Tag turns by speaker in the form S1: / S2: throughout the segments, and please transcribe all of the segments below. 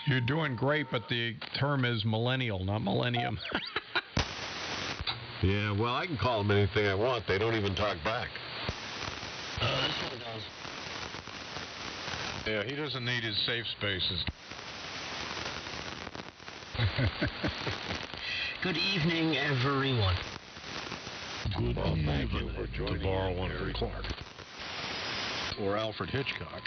S1: You're doing great, but the term is millennial, not millennium.
S2: Yeah, well, I can call them anything I want. They don't even talk back.
S3: This one does.
S4: Yeah, he doesn't need his safe spaces.
S3: Good evening, everyone.
S4: Good evening.
S2: Thank you for joining
S4: To borrow
S2: me,
S4: one
S2: Gary.
S4: from Clark. Or Alfred Hitchcock.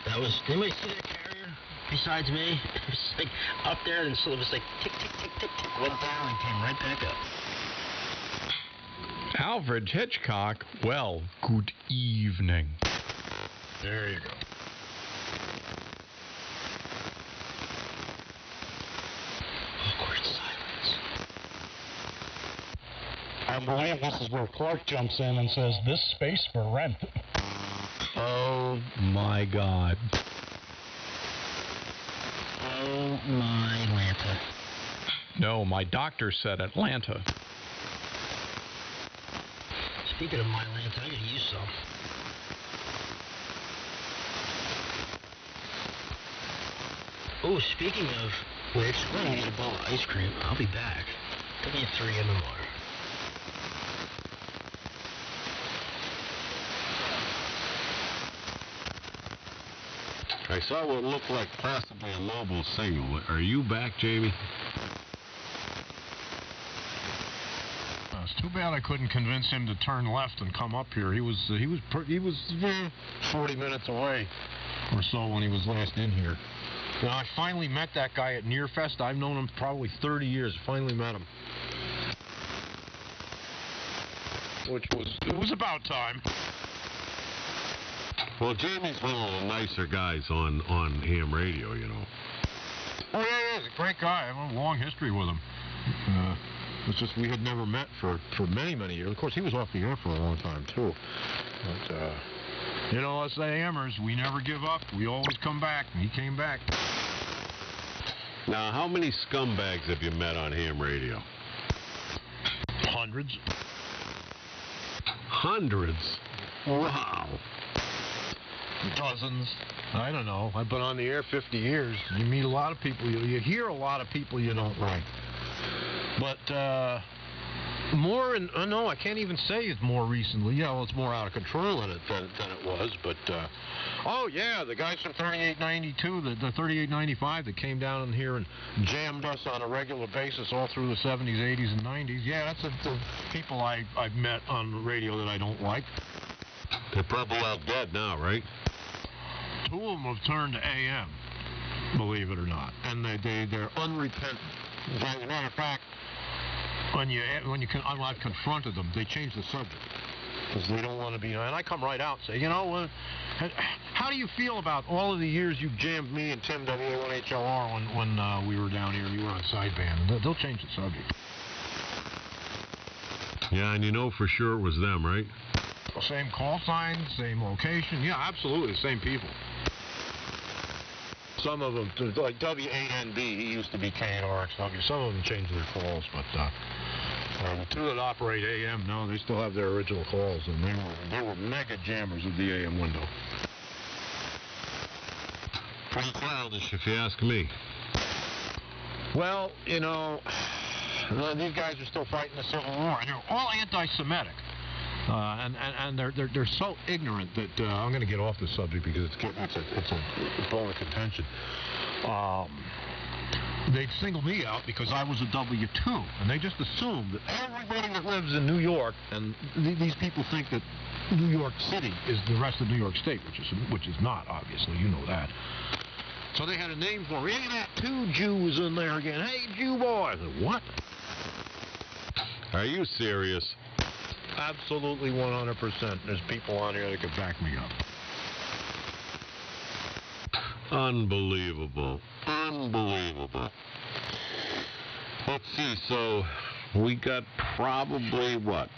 S3: That was. Anybody see that carrier besides me? It was like up there, and so it was like tick, tick, tick, tick, tick, went down and came right back up.
S1: Alfred Hitchcock, well, good evening.
S4: There you go.
S3: Awkward silence.
S5: I believe this is where Clark jumps in and says, "This space for rent."
S1: Oh, my God.
S3: Oh, my Lanta.
S1: No, my doctor said Atlanta.
S3: Speaking of my Lanta, I could use some. Oh, speaking of which, I'm going to get a bowl of ice cream. I'll be back. Give me a 3 MMR.
S2: I saw what looked like possibly a mobile signal. Are you back, Jamie?
S4: It's too bad I couldn't convince him to turn left and come up here. He was 40 minutes away or so when he was last in here. Now, I finally met that guy at Nearfest. I've known him probably 30 years. Finally met him. It was about time.
S2: Well, Jamie's one of the nicer guys on ham radio, you know.
S4: Oh, yeah, he's a great guy. I have a long history with him. It's just we had never met for many, many years. Of course, he was off the air for a long time, too. But, you know, us AMers, we never give up. We always come back, and he came back.
S2: Now, how many scumbags have you met on ham radio?
S4: Hundreds.
S2: Hundreds? Wow.
S4: Dozens. I don't know. I've been on the air 50 years. You meet a lot of people. You hear a lot of people you don't like. But more, and no, I can't even say it's more recently. Yeah, well, it's more out of control than it was. But oh yeah, the guys from 3892, the 3895 that came down in here and jammed us on a regular basis all through the 70s, 80s, and 90s. Yeah, that's the people I've met on the radio that I don't like.
S2: They're probably all dead now, right?
S4: 2 of them have turned to AM, believe it or not, and they're unrepentant. As a matter of fact, I've confronted them, they change the subject because they don't want to be. And I come right out and say, you know, how do you feel about all of the years you jammed me and Tim WA1HLR when we were down here and you were on sideband? They'll change the subject.
S2: Yeah, and you know for sure it was them, right?
S4: Same call sign, same location. Yeah, absolutely, same people. Some of them, like W8NB, he used to be KNRXW. Some of them changed their calls, but the 2 that operate AM, no, they still have their original calls, and they were mega jammers of the AM window.
S2: Pretty childish, if you ask me.
S4: Well, you know, these guys are still fighting the Civil War, and they're all anti-Semitic. And they're so ignorant that I'm going to get off this subject because it's a bone of contention. They'd single me out because I was a W-2, and they just assumed that everybody that lives in New York, and these people think that New York City is the rest of New York State, which is not, obviously, you know that. So they had a name for me. Hey, that 2 Jews in there again. Hey, Jew boy. I said, what?
S2: Are you serious?
S4: Absolutely 100%. There's people on here that could back me up.
S2: Unbelievable. Unbelievable. Let's see, so we got probably, what,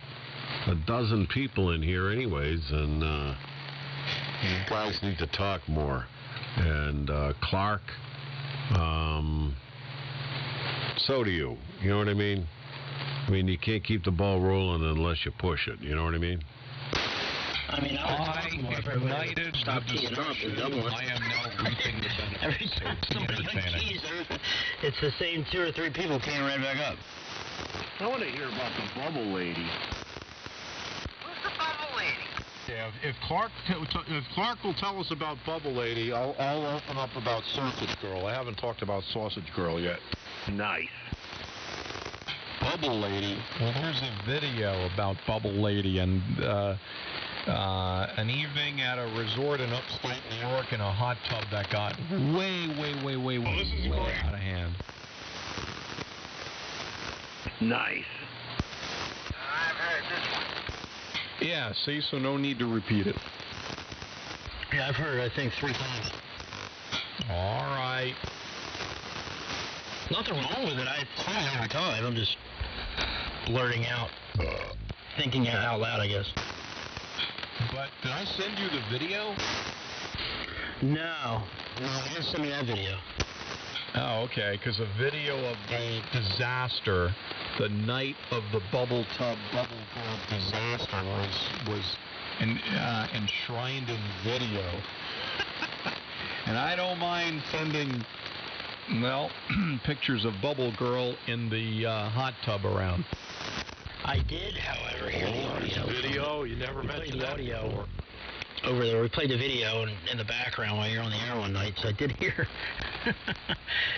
S2: a dozen people in here anyways, and you guys need to talk more. And Clark, so do you. You know what I mean? I mean, you can't keep the ball rolling unless you push it. You know what I mean?
S3: I mean,
S1: I ignited
S3: stop
S1: the
S3: teeing up in
S1: destruction.
S3: Dublin.
S1: I am now reaping the benefits.
S3: Every
S1: So
S3: time
S1: it's
S3: somebody
S1: entertaining.
S3: tees, it's the same 2 or 3 people came right back up.
S4: I want to hear about the bubble lady.
S3: Who's the bubble lady?
S4: Yeah, if Clark will tell us about Bubble Lady, I'll open up about Sausage Girl. I haven't talked about Sausage Girl yet. Nice.
S2: Bubble Lady.
S1: Well, there's a video about Bubble Lady and an evening at a resort in upstate New York in a hot tub that got way out of hand.
S4: Nice.
S3: I've heard this one.
S1: Yeah, see, so no need to repeat it.
S3: Yeah, I've heard, I think, 3 times.
S1: All right.
S3: Nothing wrong with it. I say it every time. I'm just blurting out, thinking out loud, I guess.
S1: But did I send you the video?
S3: No, you didn't send me that video.
S1: Oh, okay, because a video of the disaster, the night of the bubble tub, bubble girl disaster was enshrined in video. And I don't mind sending, well, pictures of Bubble Girl in the hot tub around.
S3: I did, however, hear the audio.
S4: Video? You never mentioned
S3: the
S4: that
S3: audio
S4: before.
S3: over there. We played the video in the background while you're on the air one night, so I did hear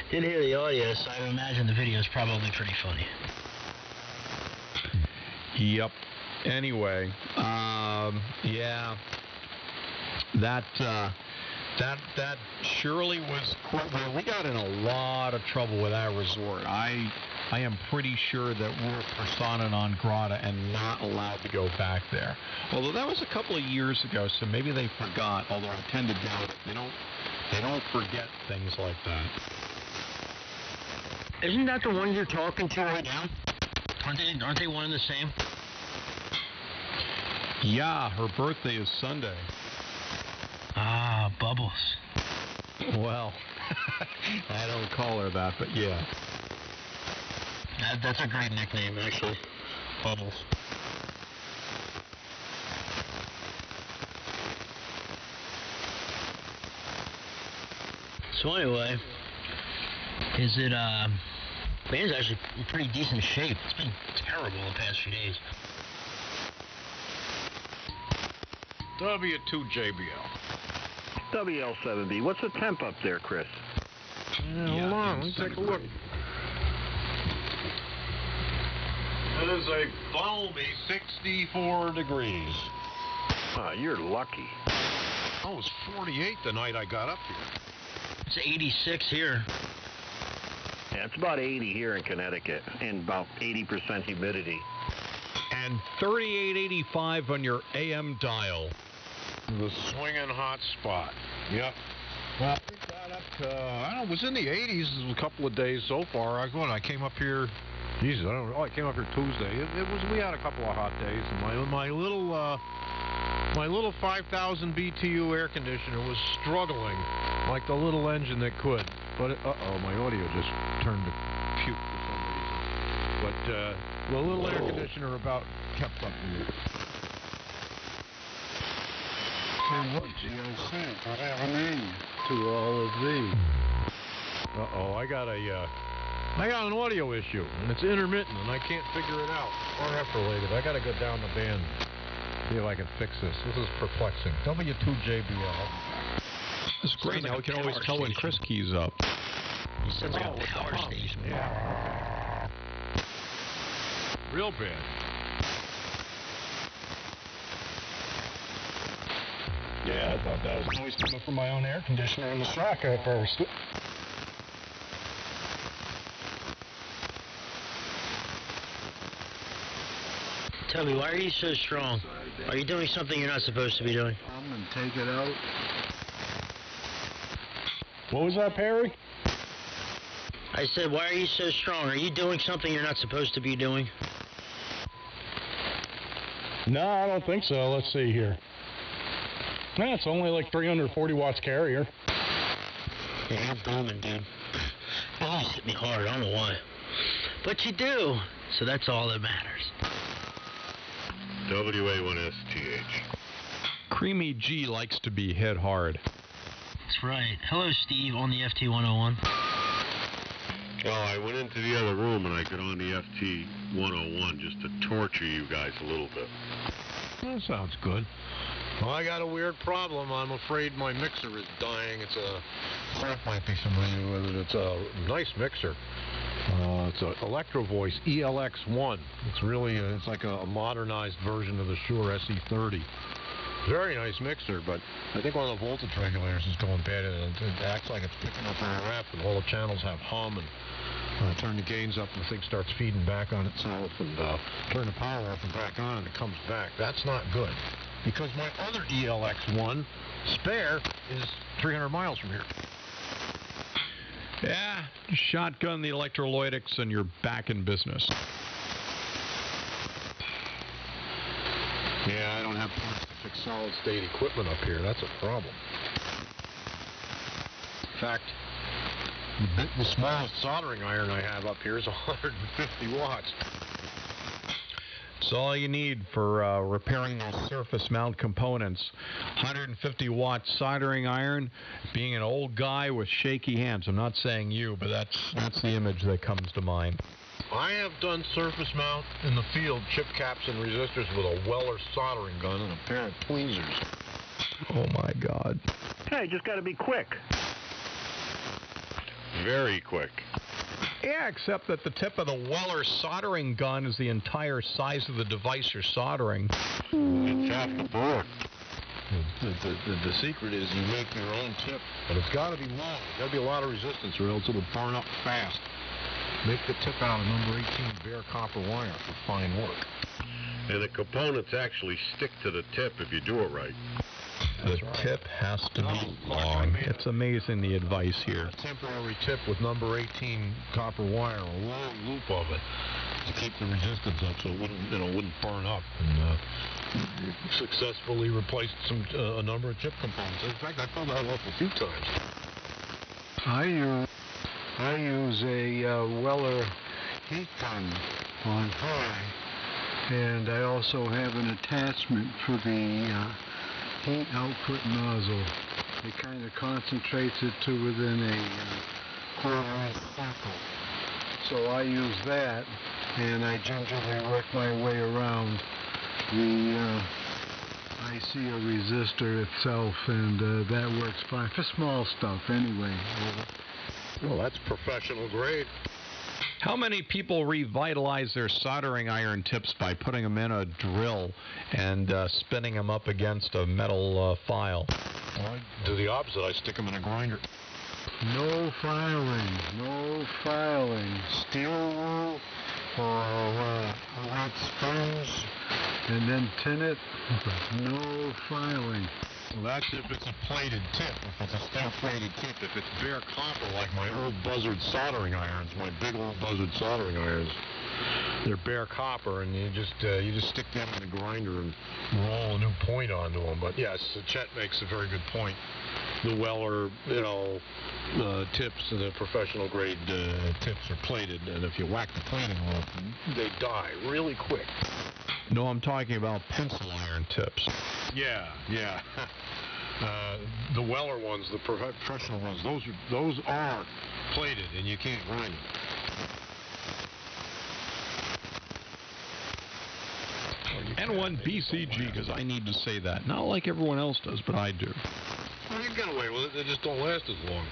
S3: the audio, so I imagine the video is probably pretty funny.
S1: Yep. Anyway, yeah, that surely was. Well, we got in a lot of trouble with our resort. I am pretty sure that we're persona non grata and not allowed to go back there. Although that was a couple of years ago, so maybe they forgot. Although I tend to doubt it. They don't forget things like that.
S3: Isn't that the one you're talking to right now? Aren't they one and the same?
S1: Yeah, her birthday is Sunday.
S3: Ah, Bubbles.
S1: Well, I don't call her that, but yeah.
S3: That's a great nickname, actually. Bubbles. So anyway, is it, band's actually in pretty decent shape. It's been terrible the past few days.
S4: W2JBL.
S5: WL7B. What's the temp up there, Chris?
S4: Hold on, let me take a look. It is a balmy 64 degrees.
S5: You're lucky.
S4: Oh, it was 48 the night I got up here.
S3: It's 86 here.
S5: Yeah, it's about 80 here in Connecticut and about 80% humidity.
S1: And 3885 on your AM dial.
S4: The swinging hot spot. Yep. Well, we got up to, I don't know, it was in the 80s a couple of days so far. I came up here, Jesus, I don't know, I came up here Tuesday. We had a couple of hot days, and my little 5,000 BTU air conditioner was struggling like the little engine that could. But, my audio just turned to puke for some reason. But, the little air conditioner about kept up with it.
S5: What GOC? I have a name.
S4: To all of thee. I got an audio issue, and it's intermittent, and I can't figure it out. RF related. I got to go down the band, see if I can fix this. This is perplexing. W2JBL.
S1: It's great. Now we can always tell when Chris keys up.
S3: He says like a power station.
S4: Yeah. Real bad.
S5: Yeah, I thought that was noise coming from my own air conditioner in the shack at first.
S3: Tell me, why are you so strong? Are you doing something you're not supposed to be doing?
S5: I'm gonna take it out. What was that, Perry?
S3: I said, why are you so strong? Are you doing something you're not supposed to be doing?
S5: No, I don't think so. Let's see here. Nah, it's only like 340 watts carrier.
S3: Yeah, you're booming, dude. You always hit me hard. I don't know why. But you do. So that's all that matters.
S2: WA1STH.
S1: Creamy G likes to be hit hard.
S3: That's right. Hello, Steve, on the FT101.
S2: Oh, I went into the other room and I got on the FT 101 just to torture you guys a little bit.
S4: That sounds good. Well, I got a weird problem. I'm afraid my mixer is dying. It's a... Frank might be familiar with it. It's a nice mixer. It's an Electro Voice ELX1. It's really, it's like a modernized version of the Shure SE30. Very nice mixer, but I think one of the voltage regulators is going bad, and it acts like it's picking up RF, and all the channels have hum, and turn the gains up, and the thing starts feeding back on itself, and turn the power off and back on, and it comes back. That's not good, because my other ELX1 spare is 300 miles from here.
S1: Yeah, shotgun the electrolytics and you're back in business.
S4: Yeah, I don't have parts to fix solid-state equipment up here. That's a problem. In fact, the smallest soldering iron I have up here is 150 watts.
S1: It's all you need for repairing those surface mount components. 150 watt soldering iron. Being an old guy with shaky hands. I'm not saying you, but that's the image that comes to mind.
S4: I have done surface mount in the field, chip caps and resistors with a Weller soldering gun and a pair of tweezers.
S1: Oh my God.
S6: Hey, just got to be quick.
S2: Very quick.
S1: Yeah, except that the tip of the Weller soldering gun is the entire size of the device you're soldering.
S2: It's half the board.
S4: The secret is you make your own tip, but it's got to be long. There's got to be a lot of resistance or else it'll burn up fast. Make the tip out of number 18 bare copper wire for fine work.
S2: And the components actually stick to the tip if you do it right.
S1: The tip has to be long. It's amazing the advice here.
S4: A temporary tip with number 18 copper wire, a long loop of it, to keep the resistance up so it wouldn't burn up. And successfully replaced a number of chip components. In fact, I found that off a few times.
S6: I use a Weller heat gun on high, and I also have an attachment for the heat output nozzle. It kind of concentrates it to within a quarter-inch circle. So I use that, and I gingerly work my way around the IC resistor itself, and that works fine for small stuff anyway.
S4: Well, that's professional grade.
S1: How many people revitalize their soldering iron tips by putting them in a drill and spinning them up against a metal file?
S4: Well, I do the opposite. I stick them in a grinder.
S6: No filing, no filing. Steel wool or wet sponge, and then tin it. No filing.
S4: Well, that's if it's a plated tip. If it's a steel-plated tip, if it's bare copper like my old Buzzard soldering irons, my big old Buzzard soldering irons, they're bare copper, and you just stick them in the grinder and roll a new point onto them. But yes, Chet makes a very good point. The Weller, tips, the professional grade tips are plated, and if you whack the plating off, they die really quick.
S1: No, I'm talking about pencil iron tips.
S4: Yeah. The Weller ones, the professional ones, those are plated, and you can't grind them.
S1: N1 BCG, because I need to say that. Not like everyone else does, but I do.
S4: Well, you get away with it. They just don't last as long.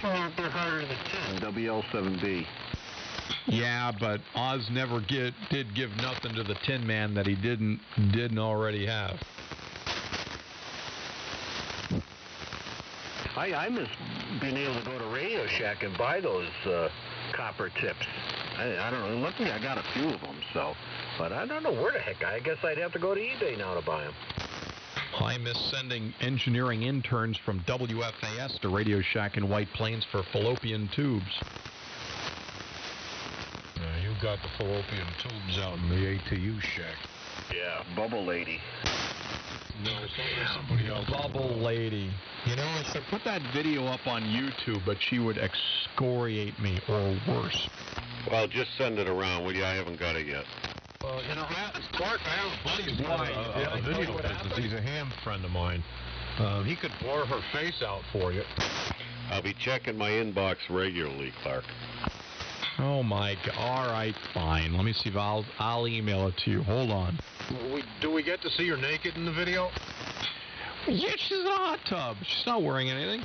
S6: Well, they're harder than tin. WL7B.
S1: Yeah, but Oz never did give nothing to the Tin Man that he didn't already have.
S6: I miss being able to go to Radio Shack and buy those copper tips. I don't know. Luckily, I got a few of them, but I don't know where the heck. I guess I'd have to go to eBay now to buy them.
S1: I miss sending engineering interns from WFAS to Radio Shack in White Plains for fallopian tubes.
S4: You got the fallopian tubes out in the ATU shack.
S6: Yeah, Bubble Lady.
S4: No, somebody else.
S1: Bubble Lady. You know, I should put that video up on YouTube, but she would excoriate me, or worse.
S2: Well, just send it around, will you? I haven't got it yet.
S4: Clark, I have a buddy who's got a video business. He's a ham friend of mine. He could blur her face out for you.
S2: I'll be checking my inbox regularly, Clark.
S1: Oh my God! All right, fine. Let me see if I'll email it to you. Hold on.
S4: Do we get to see her naked in the video?
S1: Yeah, she's in a hot tub. She's not wearing anything.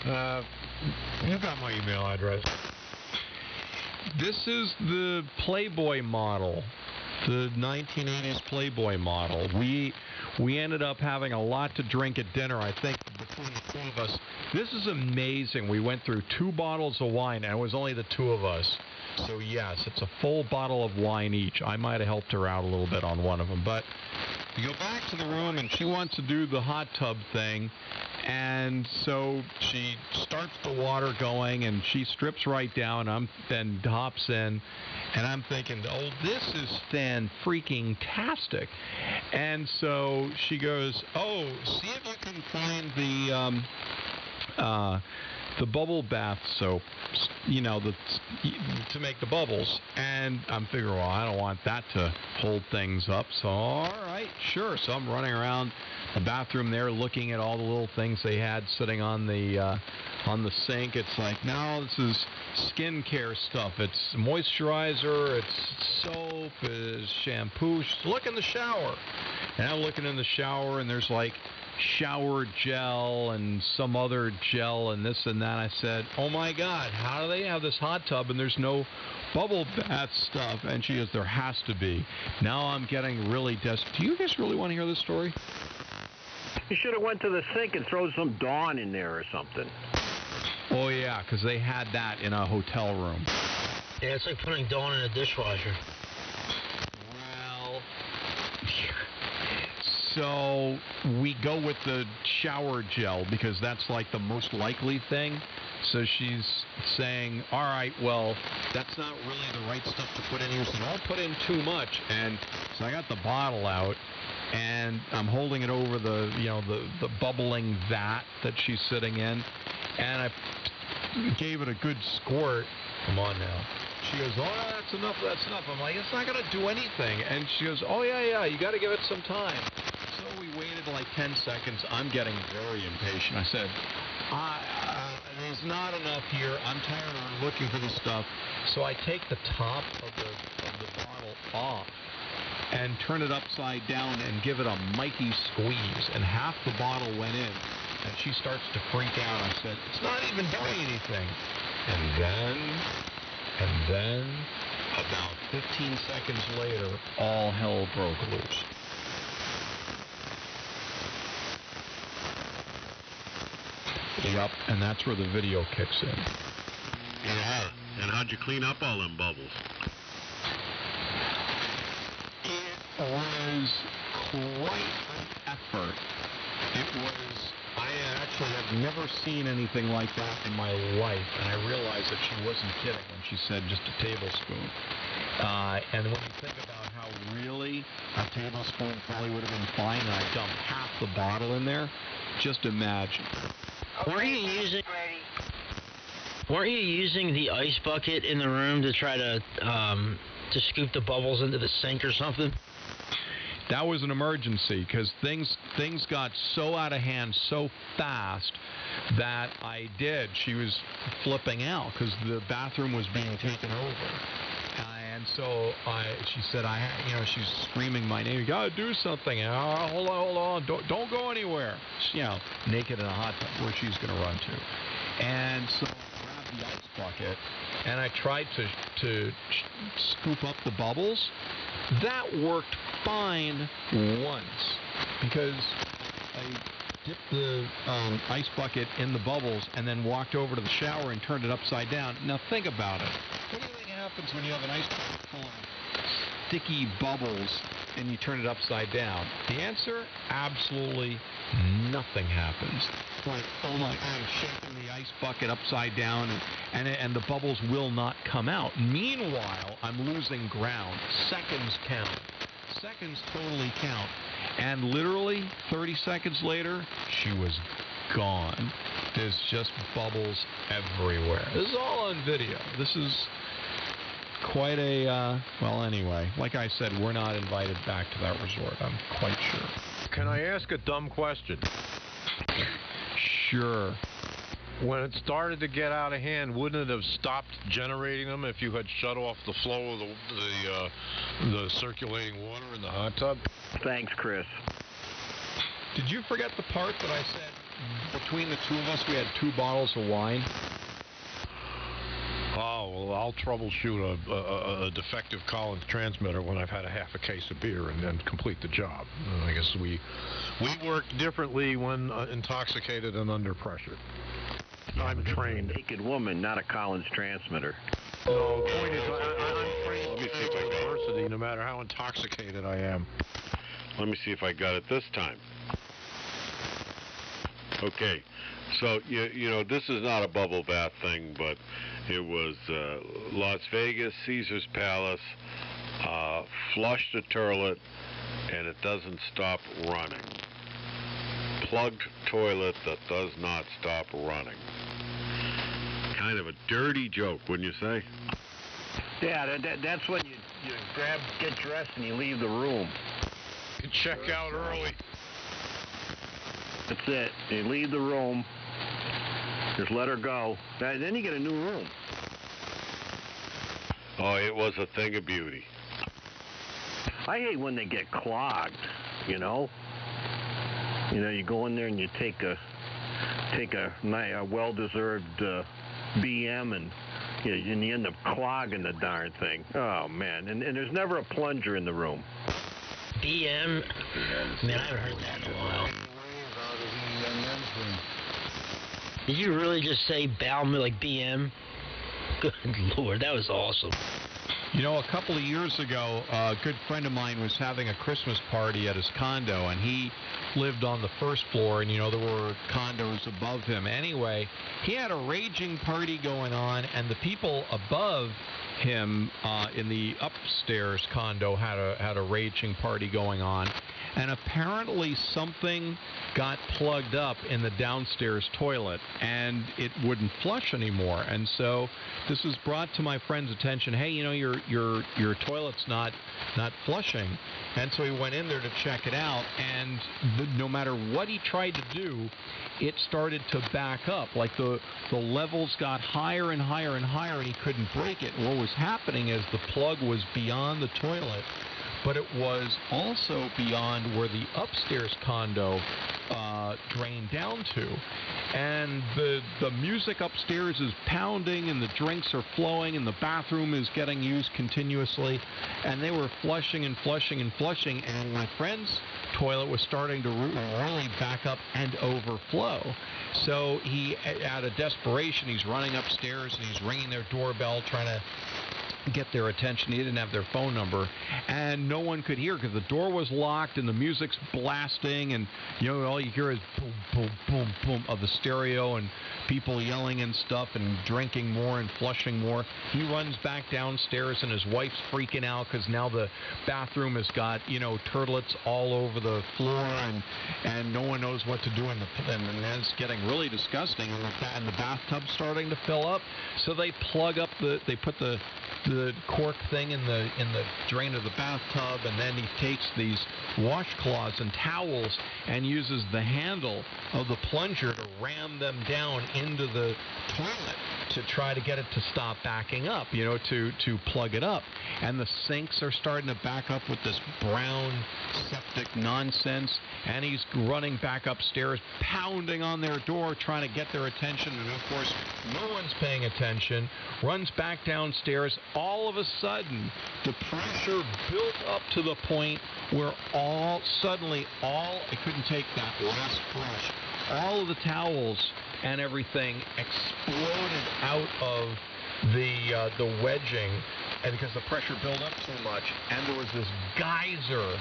S4: You got my email address.
S1: This is the Playboy model, the 1980s Playboy model. We ended up having a lot to drink at dinner, I think, between the two of us. This is amazing. We went through 2 bottles of wine, and it was only the 2 of us. So, yes, it's a full bottle of wine each. I might have helped her out a little bit on one of them. But we go back to the room, and she wants to do the hot tub thing. And so she starts the water going, and she strips right down, and hops in. And I'm thinking, oh, this is fan-freaking-tastic. And so she goes, oh, see if you can find the bubble bath soap, to make the bubbles. And I'm figuring, well, I don't want that to hold things up. So, all right, sure. So I'm running around the bathroom there looking at all the little things they had sitting on the sink. It's like, no, this is skincare stuff. It's moisturizer, it's soap, it's shampoo. Look in the shower. And I'm looking in the shower, and there's like shower gel and some other gel and this and that. I said, oh my God, how do they have this hot tub and there's no bubble bath stuff? And she goes, there has to be. Now I'm getting really desperate. Do you guys really want to hear this story?
S7: You should have went to the sink and thrown some Dawn in there or something.
S1: Oh yeah, because they had that in a hotel room.
S3: Yeah, it's like putting Dawn in a dishwasher.
S1: Well, so we go with the shower gel because that's like the most likely thing. So she's saying, all right, well, that's not really the right stuff to put in here, so don't put in too much. And so I got the bottle out, and I'm holding it over the bubbling vat that she's sitting in, and I gave it a good squirt. Come on now. She goes, oh, that's enough. I'm like, it's not going to do anything. And she goes, oh, yeah, you got to give it some time. So we waited like 10 seconds. I'm getting very impatient. I said, there's not enough here. I'm tired of looking for this stuff. So I take the top of the bottle off and turn it upside down and give it a mighty squeeze. And half the bottle went in. And she starts to freak out. I said, it's not even doing anything. And then, about 15 seconds later, all hell broke loose. Yep, and that's where the video kicks in.
S2: Yeah. And how'd you clean up all them bubbles?
S1: It was quite an effort. I actually have never seen anything like that in my life, and I realized that she wasn't kidding when she said just a tablespoon. And when you think about how really a tablespoon probably would have been fine, and I dumped half the bottle in there, just imagine.
S3: Weren't you using the ice bucket in the room to try to scoop the bubbles into the sink or something?
S1: That was an emergency because things got so out of hand so fast that I did. She was flipping out because the bathroom was being taken over. And so she said, she's screaming my name. You gotta do something. Hold on. Don't go anywhere. Naked in a hot tub where she's gonna run to. And so I grabbed the ice bucket and I tried to scoop up the bubbles. That worked fine once because I dipped the ice bucket in the bubbles and then walked over to the shower and turned it upside down. Now think about it. What do you think happens when you have an ice bucket full of sticky bubbles and you turn it upside down? The answer, absolutely nothing happens. It's like, oh my God, I'm shaking the ice bucket upside down and the bubbles will not come out. Meanwhile, I'm losing ground. Seconds count. Seconds totally count. And literally 30 seconds later, she was gone. There's just bubbles everywhere. This is all on video. quite a, well, anyway, like I said, we're not invited back to that resort, I'm quite sure.
S4: Can I ask a dumb question?
S1: Sure.
S4: When it started to get out of hand, wouldn't it have stopped generating them if you had shut off the flow of the circulating water in the hot tub?
S7: Thanks, Chris.
S1: Did you forget the part that I said between the two of us we had 2 bottles of wine?
S4: Oh, well, I'll troubleshoot a defective Collins transmitter when I've had a half a case of beer and then complete the job. I guess we work differently when intoxicated and under pressure. I'm trained.
S7: Naked woman, not a Collins transmitter.
S4: No, the point is, I'm trained. Let me see if I got adversity, no matter how intoxicated I am.
S2: Let me see if I got it this time. Okay, so you know this is not a bubble bath thing, but it was Las Vegas, Caesar's Palace, flush the toilet, and it doesn't stop running. Plugged toilet that does not stop running. Kind of a dirty joke, wouldn't you say?
S7: Yeah, that's when you get dressed and you leave the room.
S4: You check out early.
S7: That's it. You leave the room. Just let her go. Then you get a new room.
S2: Oh, it was a thing of beauty.
S7: I hate when they get clogged, you know. You know, you go in there and you take a well-deserved BM and you end up clogging the darn thing. Oh, man. And there's never a plunger in the room.
S3: BM? Man, I haven't heard that in a while. Did you really just say Balmer like BM? Good Lord, that was awesome.
S1: You know, a couple of years ago, a good friend of mine was having a Christmas party at his condo, and he lived on the first floor, and, you know, there were condos above him. Anyway, he had a raging party going on, and the people above him in the upstairs condo had a raging party going on. And apparently something got plugged up in the downstairs toilet, and it wouldn't flush anymore. And so this was brought to my friend's attention. Hey, you know, your toilet's not flushing. And so he went in there to check it out, and no matter what he tried to do, it started to back up. Like the levels got higher and higher and higher, and he couldn't break it. And what was happening is the plug was beyond the toilet, but it was also beyond where the upstairs condo drained down to. And the music upstairs is pounding, and the drinks are flowing, and the bathroom is getting used continuously. And they were flushing and flushing and flushing, and my friend's toilet was starting to really back up and overflow. So he, out of desperation, he's running upstairs and he's ringing their doorbell, trying to get their attention. He didn't have their phone number, and no one could hear because the door was locked and the music's blasting, and you know, all you hear is boom, boom, boom, boom of the stereo and people yelling and stuff and drinking more and flushing more. He runs back downstairs, and his wife's freaking out because now the bathroom has got, you know, turtlets all over the floor, and no one knows what to do, and it's getting really disgusting, and the bathtub's starting to fill up. So they plug up they put the cork thing in the drain of the bathtub, and then he takes these washcloths and towels and uses the handle of the plunger to ram them down into the toilet to try to get it to stop backing up, you know, to plug it up. And the sinks are starting to back up with this brown septic nonsense, and he's running back upstairs, pounding on their door, trying to get their attention, and of course no one's paying attention. Runs back downstairs. All of a sudden the pressure built up to the point where it couldn't take that last flush, all of the towels and everything exploded out of the wedging, and because the pressure built up so much, and there was this geyser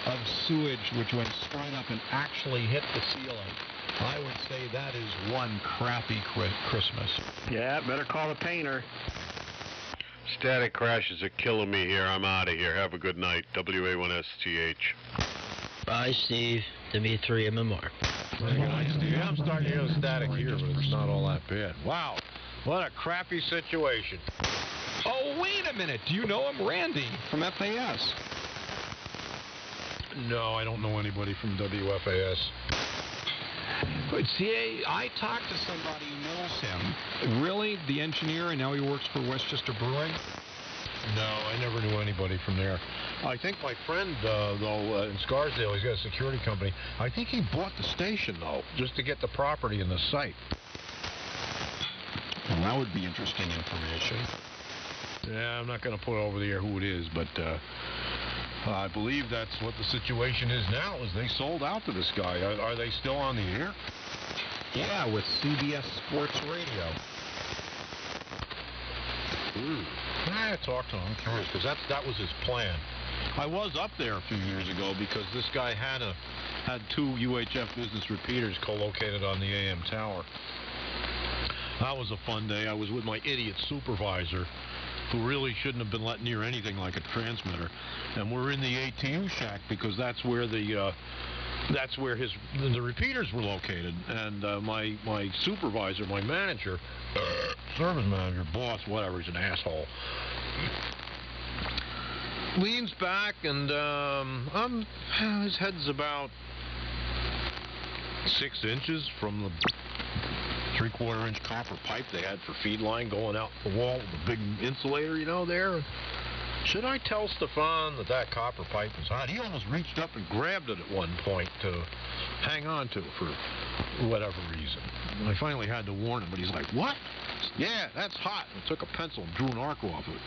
S1: of sewage which went straight up and actually hit the ceiling. I would say that is one crappy Christmas.
S7: Yeah, better call the painter.
S2: Static crashes are killing me here. I'm out of here. Have a good night. WA1STH.
S3: Bye, Steve. Dimitri MMR.
S4: Good night, Steve. I'm starting to hear the static here, but it's not all that bad. Wow, what a crappy situation.
S1: Oh, Oh, wait a minute. Do you know him? Randy from FAS.
S4: No, I don't know anybody from WFAS.
S1: But see, I talked to somebody who knows him. Really? The engineer, and now he works for Westchester Brewing?
S4: No, I never knew anybody from there. I think my friend, though, in Scarsdale, he's got a security company. I think he bought the station, though, just to get the property and the site.
S1: Well, that would be interesting information.
S4: Yeah, I'm not going to put over the air who it is, but I believe that's what the situation is now, is they sold out to this guy. Are they still on the air?
S1: Yeah, with CBS Sports Radio.
S4: I talked to him. I'm curious, because that was his plan. I was up there a few years ago because this guy had two UHF business repeaters co-located on the AM tower. That was a fun day. I was with my idiot supervisor, who really shouldn't have been let near anything like a transmitter, and we're in the ATU shack because that's where the repeaters were located. And my supervisor, my manager, service manager, boss, whatever, he's an asshole, leans back and his head's about 6 inches from the 3/4 inch copper pipe they had for feed line going out the wall with the big insulator, there. Should I tell Stefan that copper pipe is hot? He almost reached up and grabbed it at one point to hang on to for whatever reason. And I finally had to warn him, but he's like, "What?" "Yeah, that's hot." And I took a pencil and drew an arc off of it.